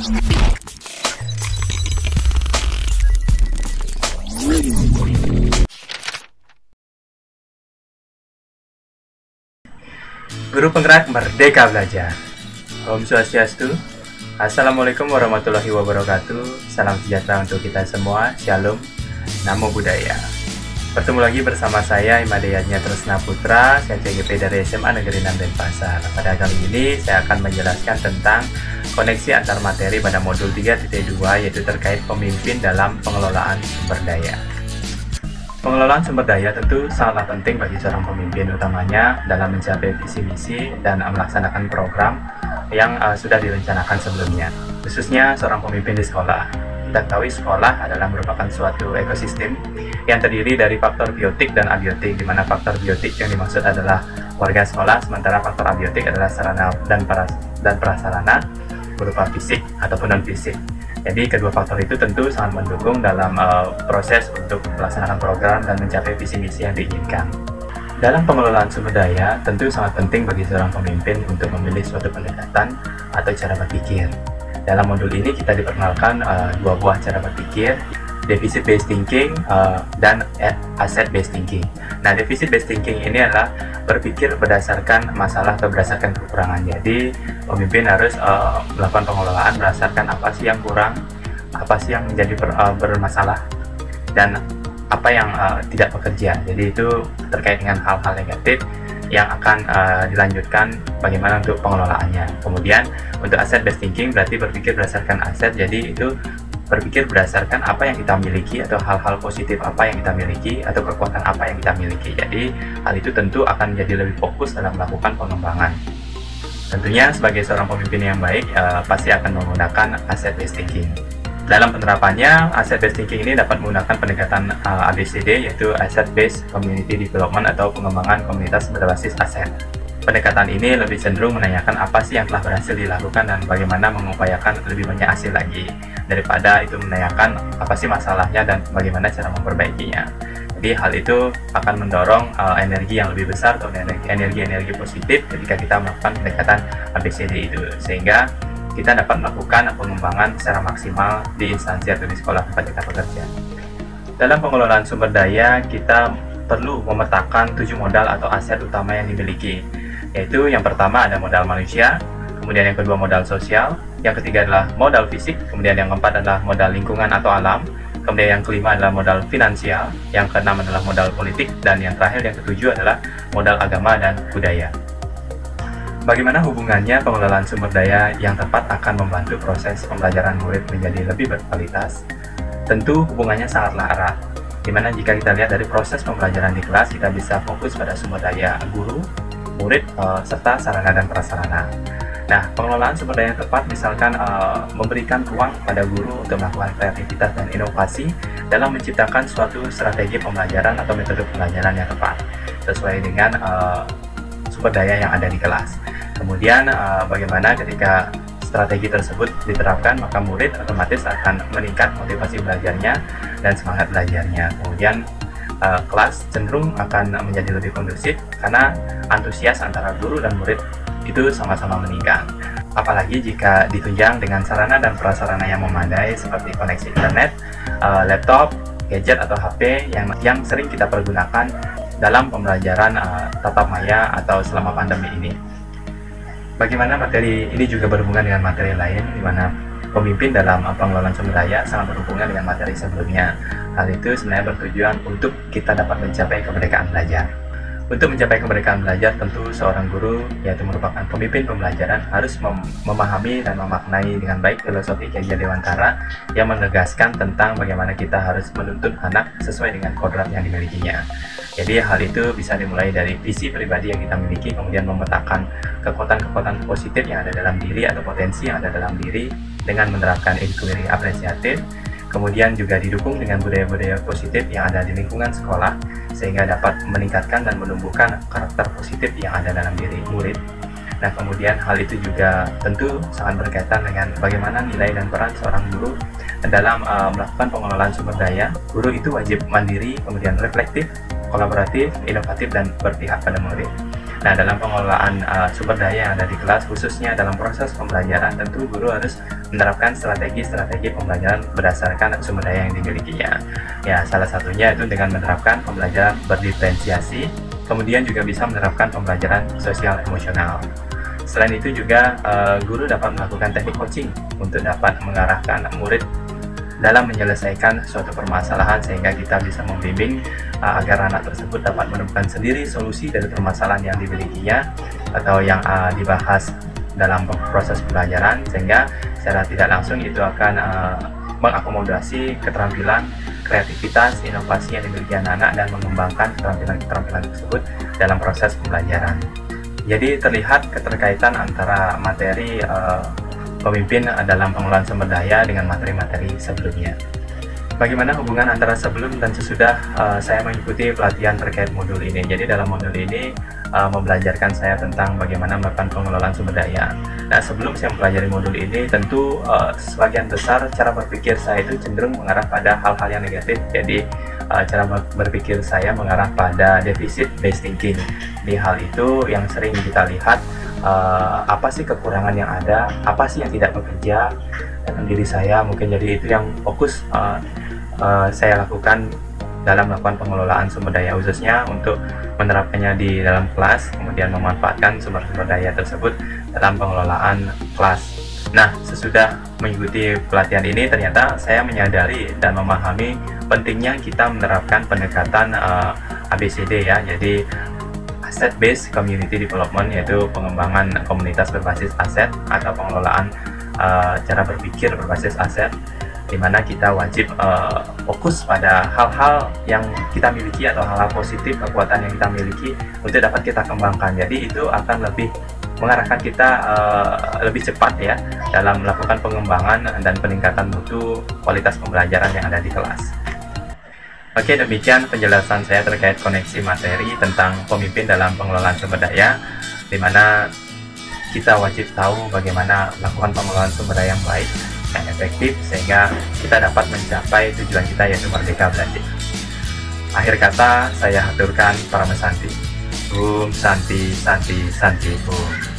Guru penggerak Merdeka Belajar. Om Swastiastu. Assalamualaikum warahmatullahi wabarakatuh. Salam sejahtera untuk kita semua. Shalom. Namo Buddhaya. Bertemu lagi bersama saya Imadeyatnya Tresna Putra, CGP dari SMA Negeri 6 Denpasar. Pada kali ini saya akan menjelaskan tentang koneksi antar materi pada modul 3.2, yaitu terkait pemimpin dalam pengelolaan sumber daya. Pengelolaan sumber daya tentu sangatlah penting bagi seorang pemimpin, utamanya dalam mencapai visi misi dan melaksanakan program yang sudah direncanakan sebelumnya, khususnya seorang pemimpin di sekolah. Kita ketahui sekolah adalah merupakan suatu ekosistem yang terdiri dari faktor biotik dan abiotik, di mana faktor biotik yang dimaksud adalah warga sekolah, sementara faktor abiotik adalah sarana dan prasarana berupa fisik ataupun non-fisik. Jadi kedua faktor itu tentu sangat mendukung dalam proses untuk melaksanakan program dan mencapai visi misi yang diinginkan. Dalam pengelolaan sumber daya, tentu sangat penting bagi seorang pemimpin untuk memilih suatu pendekatan atau cara berpikir. Dalam modul ini kita diperkenalkan dua buah cara berpikir, deficit based thinking dan asset based thinking. Nah, deficit based thinking ini adalah berpikir berdasarkan masalah atau berdasarkan kekurangan. Jadi pemimpin harus melakukan pengelolaan berdasarkan apa sih yang kurang, apa sih yang menjadi bermasalah, dan apa yang tidak bekerja. Jadi itu terkait dengan hal-hal negatif yang akan dilanjutkan bagaimana untuk pengelolaannya. Kemudian untuk asset based thinking berarti berpikir berdasarkan aset, jadi itu berpikir berdasarkan apa yang kita miliki atau hal-hal positif apa yang kita miliki atau kekuatan apa yang kita miliki. Jadi hal itu tentu akan menjadi lebih fokus dalam melakukan pengembangan. Tentunya sebagai seorang pemimpin yang baik pasti akan menggunakan asset based thinking. Dalam penerapannya, asset based thinking ini dapat menggunakan pendekatan ABCD, yaitu asset based community development atau pengembangan komunitas berbasis aset. Pendekatan ini lebih cenderung menanyakan apa sih yang telah berhasil dilakukan dan bagaimana mengupayakan lebih banyak hasil lagi, daripada itu menanyakan apa sih masalahnya dan bagaimana cara memperbaikinya. Jadi hal itu akan mendorong energi yang lebih besar atau energi positif ketika kita melakukan pendekatan ABCD itu, sehingga kita dapat melakukan pengembangan secara maksimal di instansi atau di sekolah tempat kita bekerja. Dalam pengelolaan sumber daya, kita perlu memetakan 7 modal atau aset utama yang dimiliki, yaitu yang pertama ada modal manusia, kemudian yang kedua modal sosial, yang ketiga adalah modal fisik, kemudian yang keempat adalah modal lingkungan atau alam, kemudian yang kelima adalah modal finansial, yang keenam adalah modal politik, dan yang terakhir yang ketujuh adalah modal agama dan budaya. Bagaimana hubungannya pengelolaan sumber daya yang tepat akan membantu proses pembelajaran murid menjadi lebih berkualitas? Tentu hubungannya sangatlah erat, dimana jika kita lihat dari proses pembelajaran di kelas, kita bisa fokus pada sumber daya guru, murid, serta sarana dan prasarana. Nah, pengelolaan sumber daya yang tepat misalkan memberikan ruang pada guru untuk melakukan kreativitas dan inovasi dalam menciptakan suatu strategi pembelajaran atau metode pembelajaran yang tepat sesuai dengan sumber daya yang ada di kelas. Kemudian bagaimana ketika strategi tersebut diterapkan, maka murid otomatis akan meningkat motivasi belajarnya dan semangat belajarnya. Kemudian kelas cenderung akan menjadi lebih kondusif karena antusias antara guru dan murid itu sama-sama meningkat. Apalagi jika ditunjang dengan sarana dan prasarana yang memadai seperti koneksi internet, laptop, gadget atau HP yang sering kita pergunakan dalam pembelajaran tatap maya atau selama pandemi ini. Bagaimana materi ini juga berhubungan dengan materi lain, di mana pemimpin dalam pengelolaan sumber daya sangat berhubungan dengan materi sebelumnya. Hal itu sebenarnya bertujuan untuk kita dapat mencapai kemerdekaan belajar. Untuk mencapai kemerdekaan belajar, tentu seorang guru, yaitu merupakan pemimpin pembelajaran, harus memahami dan memaknai dengan baik filosofi Ki Hajar Dewantara yang menegaskan tentang bagaimana kita harus menuntun anak sesuai dengan kodrat yang dimilikinya. Jadi hal itu bisa dimulai dari visi pribadi yang kita miliki, kemudian memetakan kekuatan-kekuatan positif yang ada dalam diri atau potensi yang ada dalam diri dengan menerapkan inquiry apresiatif, kemudian juga didukung dengan budaya-budaya positif yang ada di lingkungan sekolah sehingga dapat meningkatkan dan menumbuhkan karakter positif yang ada dalam diri murid. Nah, kemudian hal itu juga tentu sangat berkaitan dengan bagaimana nilai dan peran seorang guru dalam melakukan pengelolaan sumber daya. Guru itu wajib mandiri, kemudian reflektif, kolaboratif, inovatif, dan berpihak pada murid. Nah, dalam pengelolaan sumber daya yang ada di kelas, khususnya dalam proses pembelajaran, tentu guru harus menerapkan strategi-strategi pembelajaran berdasarkan sumber daya yang dimilikinya. Ya, salah satunya itu dengan menerapkan pembelajaran berdiferensiasi, kemudian juga bisa menerapkan pembelajaran sosial emosional. Selain itu juga guru dapat melakukan teknik coaching untuk dapat mengarahkan murid dalam menyelesaikan suatu permasalahan, sehingga kita bisa membimbing agar anak tersebut dapat menemukan sendiri solusi dari permasalahan yang dimilikinya atau yang dibahas dalam proses pembelajaran, sehingga secara tidak langsung itu akan mengakomodasi keterampilan, kreativitas, inovasi yang dimiliki anak-anak dan mengembangkan keterampilan-keterampilan tersebut dalam proses pembelajaran. Jadi terlihat keterkaitan antara materi pemimpin dalam pengelolaan sumber daya dengan materi-materi sebelumnya. Bagaimana hubungan antara sebelum dan sesudah saya mengikuti pelatihan terkait modul ini? Jadi dalam modul ini membelajarkan saya tentang bagaimana melakukan pengelolaan sumber daya. Nah, sebelum saya mempelajari modul ini, tentu sebagian besar cara berpikir saya itu cenderung mengarah pada hal-hal yang negatif. Jadi cara berpikir saya mengarah pada deficit based thinking. Di hal itu yang sering kita lihat, apa sih kekurangan yang ada, apa sih yang tidak bekerja dalam diri saya. Mungkin jadi itu yang fokus saya lakukan dalam melakukan pengelolaan sumber daya, khususnya untuk menerapkannya di dalam kelas, kemudian memanfaatkan sumber-sumber daya tersebut dalam pengelolaan kelas. Nah, sesudah mengikuti pelatihan ini, ternyata saya menyadari dan memahami pentingnya kita menerapkan pendekatan ABCD ya. Jadi Asset Based Community Development, yaitu pengembangan komunitas berbasis aset atau pengelolaan cara berpikir berbasis aset, di mana kita wajib fokus pada hal-hal yang kita miliki atau hal-hal positif, kekuatan yang kita miliki untuk dapat kita kembangkan. Jadi itu akan lebih mengarahkan kita lebih cepat ya dalam melakukan pengembangan dan peningkatan mutu kualitas pembelajaran yang ada di kelas. Oke, demikian penjelasan saya terkait koneksi materi tentang pemimpin dalam pengelolaan sumber daya, di mana kita wajib tahu bagaimana melakukan pengelolaan sumber daya yang baik, yang efektif, sehingga kita dapat mencapai tujuan kita, yaitu merdeka belajar. Akhir kata, saya haturkan para mesanti. Om Santi Santi Santi Om.